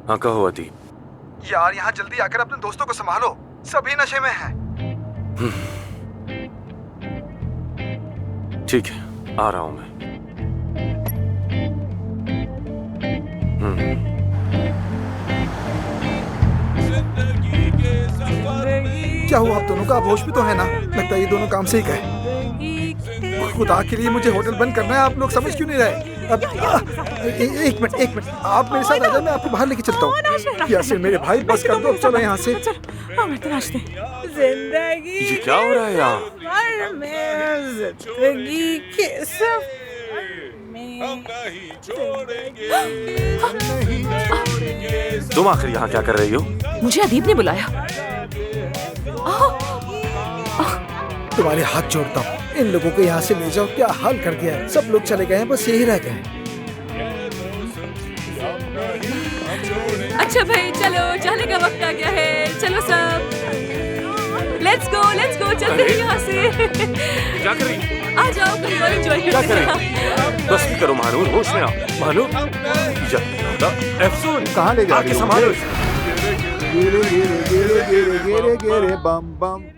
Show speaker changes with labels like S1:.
S1: हाँ कहो अदीब।
S2: यार यहाँ जल्दी आकर अपने दोस्तों को संभालो, सभी नशे में हैं।
S1: ठीक है, आ रहा हूं मैं।
S2: क्या हुआ आप दोनों का? आप होश भी तो है ना? लगता है ये दोनों काम से ही गए। खुदा के लिए मुझे होटल बंद करना है, आप लोग समझ क्यों नहीं रहे? अब एक मिनट, आप मेरे साथ आ जाओ, मैं आपको बाहर लेके चलता हूँ। यासिर मेरे भाई, बस कर दो, चलो यहाँ से।
S3: जिंदगी
S1: ये क्या हो रहा है यहाँ?
S3: जिंदगी के सफर में
S1: तुम आखिर यहाँ क्या कर रही हो?
S4: मुझे अदीब ने बुलाया।
S2: तुम्हारे हाथ जोड़ता हूँ, इन लोगों को यहाँ से ले जाओ। क्या हाल कर दिया है, सब लोग चले गए हैं, बस यही रह गए।
S4: अच्छा भाई चलो, जाने का वक्त आ गया है, चलो सब लेट्स गो चलते हैं यहाँ से।
S1: क्या कर रही?
S4: आ जाओ कहीं और एंजॉय
S1: क्या
S4: करते हैं।
S1: बस भी करो महानूर, होश में आओ। महानूर अफसून
S2: कहाँ ले जा रही हो?
S1: संभालो।
S2: गिरे गिरे गिरे गिरे गिरे गिरे बम बम।